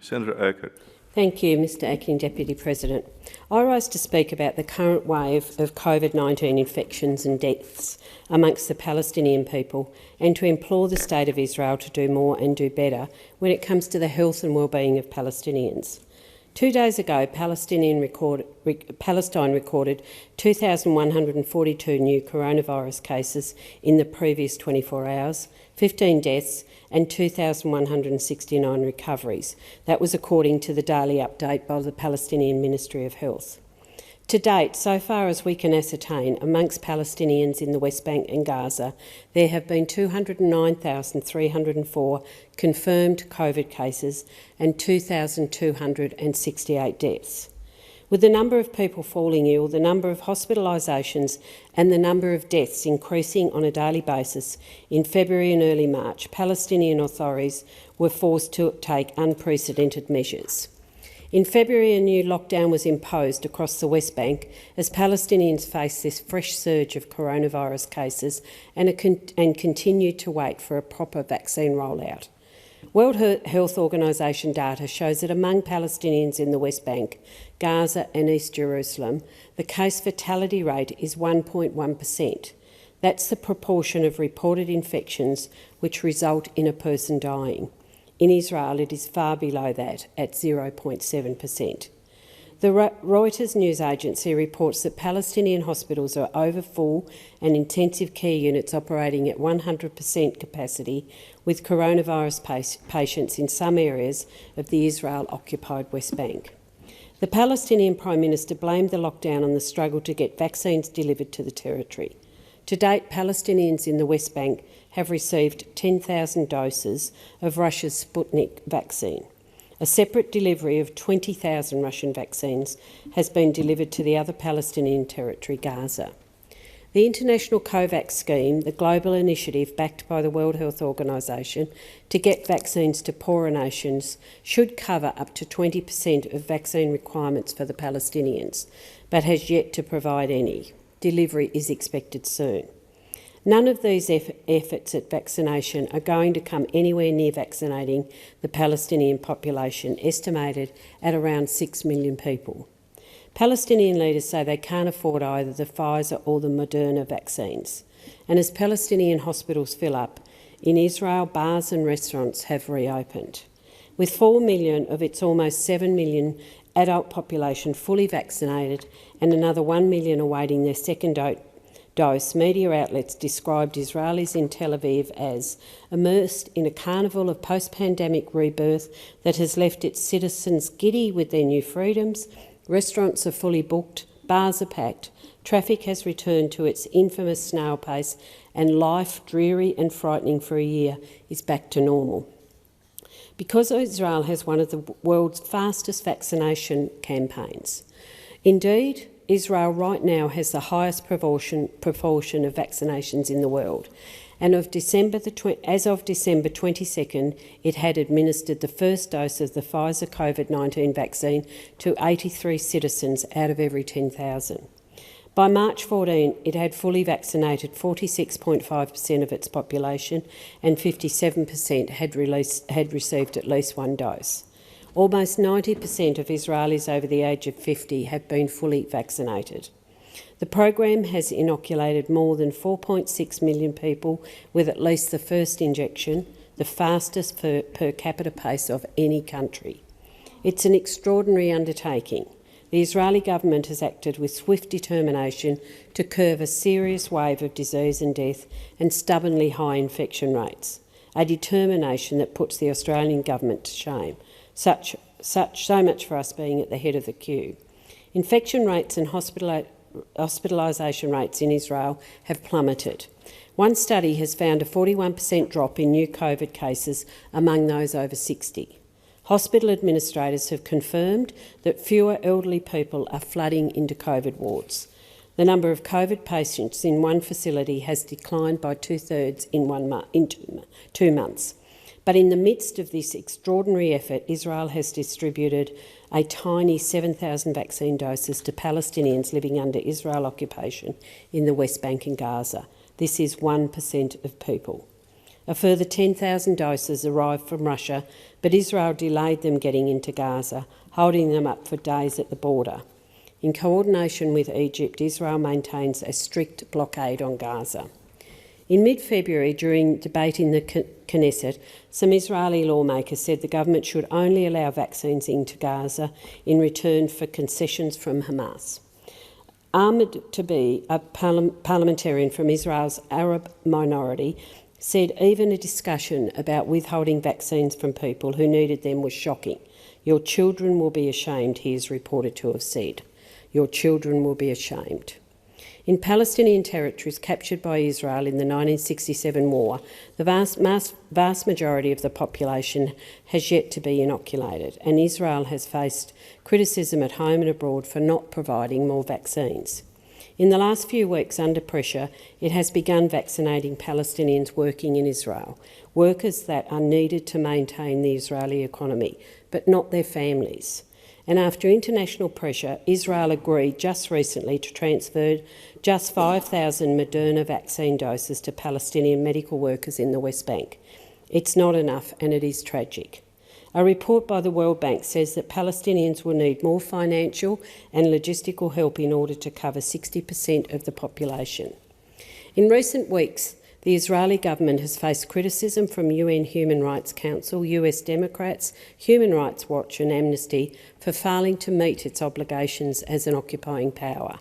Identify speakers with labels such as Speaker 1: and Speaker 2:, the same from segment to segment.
Speaker 1: Senator Urquhart.
Speaker 2: Thank you, Mr Acting Deputy President. I rise to speak about the current wave of COVID-19 infections and deaths amongst the Palestinian people and to implore the State of Israel to do more and do better when it comes to the health and well-being of Palestinians. 2 days ago, Palestine recorded 2,142 new coronavirus cases in the previous 24 hours, 15 deaths and 2,169 recoveries. That was according to the daily update by the Palestinian Ministry of Health. To date, so far as we can ascertain, amongst Palestinians in the West Bank and Gaza, there have been 209,304 confirmed COVID cases and 2,268 deaths. With the number of people falling ill, the number of hospitalisations and the number of deaths increasing on a daily basis, in February and early March, Palestinian authorities were forced to take unprecedented measures. In February, a new lockdown was imposed across the West Bank as Palestinians faced this fresh surge of coronavirus cases and continued to wait for a proper vaccine rollout. World Health Organization data shows that among Palestinians in the West Bank, Gaza and East Jerusalem, the case fatality rate is 1.1%. That's the proportion of reported infections which result in a person dying. In Israel, it is far below that, at 0.7%. The Reuters news agency reports that Palestinian hospitals are overfull and intensive care units operating at 100% capacity, with coronavirus patients in some areas of the Israel-occupied West Bank. The Palestinian Prime Minister blamed the lockdown on the struggle to get vaccines delivered to the territory. To date, Palestinians in the West Bank have received 10,000 doses of Russia's Sputnik vaccine. A separate delivery of 20,000 Russian vaccines has been delivered to the other Palestinian territory, Gaza. The International COVAX scheme, the global initiative backed by the World Health Organization to get vaccines to poorer nations, should cover up to 20% of vaccine requirements for the Palestinians, but has yet to provide any. Delivery is expected soon. None of these efforts at vaccination are going to come anywhere near vaccinating the Palestinian population, estimated at around 6 million people. Palestinian leaders say they can't afford either the Pfizer or the Moderna vaccines. And as Palestinian hospitals fill up, in Israel, bars and restaurants have reopened. With 4 million of its almost 7 million adult population fully vaccinated and another 1 million awaiting their second dose, media outlets described Israelis in Tel Aviv as immersed in a carnival of post-pandemic rebirth that has left its citizens giddy with their new freedoms. Restaurants are fully booked, bars are packed, traffic has returned to its infamous snail pace, and life, dreary and frightening for a year, is back to normal. Because Israel has one of the world's fastest vaccination campaigns. Indeed, Israel right now has the highest proportion of vaccinations in the world, and as of December 22nd, it had administered the first dose of the Pfizer COVID-19 vaccine to 83 citizens out of every 10,000. By March 14, it had fully vaccinated 46.5% of its population and 57% had received at least one dose. Almost 90% of Israelis over the age of 50 have been fully vaccinated. The program has inoculated more than 4.6 million people with at least the first injection, the fastest per capita pace of any country. It's an extraordinary undertaking. The Israeli government has acted with swift determination to curb a serious wave of disease and death and stubbornly high infection rates, a determination that puts the Australian government to shame. So much for us being at the head of the queue. Infection rates and hospitalisation rates in Israel have plummeted. One study has found a 41% drop in new COVID cases among those over 60. Hospital administrators have confirmed that fewer elderly people are flooding into COVID wards. The number of COVID patients in one facility has declined by 2/3 in 2 months. But in the midst of this extraordinary effort, Israel has distributed a tiny 7,000 vaccine doses to Palestinians living under Israel occupation in the West Bank and Gaza. This is 1% of people. A further 10,000 doses arrived from Russia, but Israel delayed them getting into Gaza, holding them up for days at the border. In coordination with Egypt, Israel maintains a strict blockade on Gaza. In mid-February, during debate in the Knesset, some Israeli lawmakers said the government should only allow vaccines into Gaza in return for concessions from Hamas. Ahmed Tabi, a parliamentarian from Israel's Arab minority, said even a discussion about withholding vaccines from people who needed them was shocking. Your children will be ashamed, he is reported to have said. Your children will be ashamed. In Palestinian territories captured by Israel in the 1967 war, the vast majority of the population has yet to be inoculated, and Israel has faced criticism at home and abroad for not providing more vaccines. In the last few weeks, under pressure, it has begun vaccinating Palestinians working in Israel, workers that are needed to maintain the Israeli economy, but not their families. And after international pressure, Israel agreed just recently to transfer just 5,000 Moderna vaccine doses to Palestinian medical workers in the West Bank. It's not enough, and it is tragic. A report by the World Bank says that Palestinians will need more financial and logistical help in order to cover 60% of the population. In recent weeks, the Israeli government has faced criticism from UN Human Rights Council, US Democrats, Human Rights Watch and Amnesty for failing to meet its obligations as an occupying power.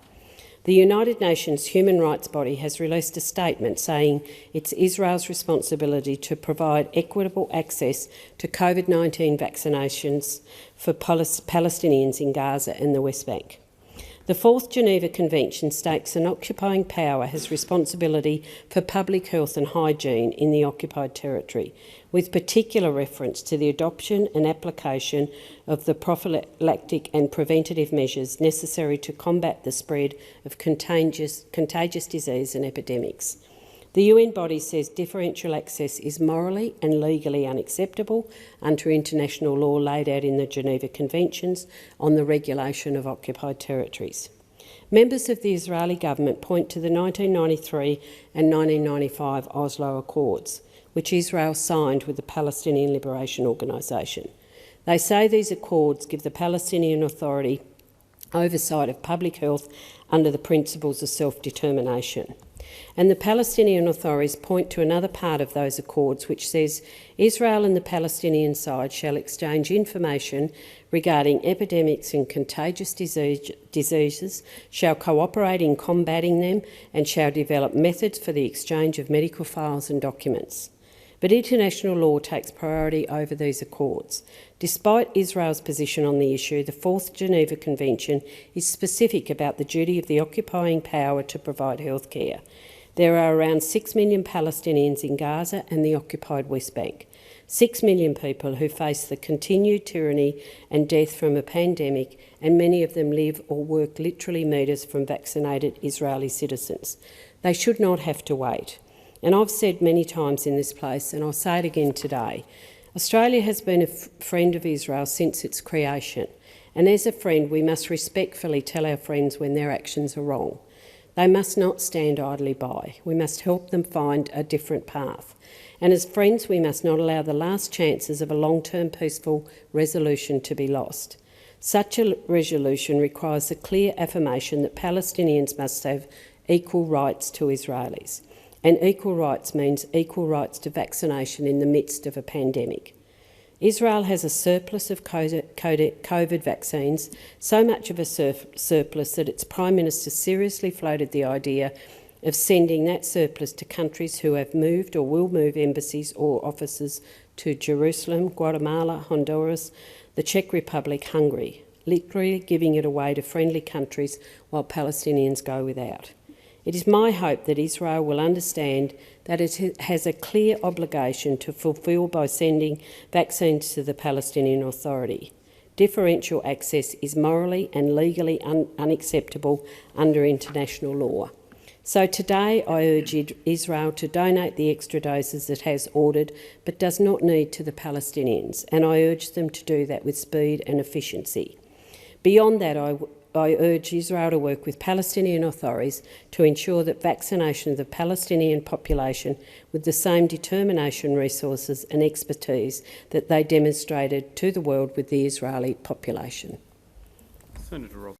Speaker 2: The United Nations human rights body has released a statement saying it's Israel's responsibility to provide equitable access to COVID-19 vaccinations for Palestinians in Gaza and the West Bank. The Fourth Geneva Convention states an occupying power has responsibility for public health and hygiene in the occupied territory, with particular reference to the adoption and application of the prophylactic and preventative measures necessary to combat the spread of contagious disease and epidemics. The UN body says differential access is morally and legally unacceptable under international law laid out in the Geneva Conventions on the regulation of occupied territories. Members of the Israeli government point to the 1993 and 1995 Oslo Accords, which Israel signed with the Palestinian Liberation Organisation. They say these accords give the Palestinian Authority oversight of public health under the principles of self-determination. And the Palestinian authorities point to another part of those accords which says Israel and the Palestinian side shall exchange information regarding epidemics and contagious diseases, shall cooperate in combating them, and shall develop methods for the exchange of medical files and documents. But international law takes priority over these accords. Despite Israel's position on the issue, the Fourth Geneva Convention is specific about the duty of the occupying power to provide health care. There are around 6 million Palestinians in Gaza and the occupied West Bank, 6 million people who face the continued tyranny and death from a pandemic, and many of them live or work literally metres from vaccinated Israeli citizens. They should not have to wait. And I've said many times in this place, and I'll say it again today, Australia has been a friend of Israel since its creation, and as a friend we must respectfully tell our friends when their actions are wrong. They must not stand idly by. We must help them find a different path. And as friends we must not allow the last chances of a long-term peaceful resolution to be lost. Such a resolution requires a clear affirmation that Palestinians must have equal rights to Israelis. And equal rights means equal rights to vaccination in the midst of a pandemic. Israel has a surplus of COVID vaccines, so much of a surplus that its Prime Minister seriously floated the idea of sending that surplus to countries who have moved or will move embassies or offices to Jerusalem, Guatemala, Honduras, the Czech Republic, Hungary, literally giving it away to friendly countries while Palestinians go without. It is my hope that Israel will understand that it has a clear obligation to fulfil by sending vaccines to the Palestinian Authority. Differential access is morally and legally unacceptable under international law. So today I urge Israel to donate the extra doses it has ordered but does not need to the Palestinians, and I urge them to do that with speed and efficiency. Beyond that, urge Israel to work with Palestinian authorities to ensure that vaccination of the Palestinian population with the same determination, resources and expertise that they demonstrated to the world with the Israeli population.
Speaker 1: Senator Roberts.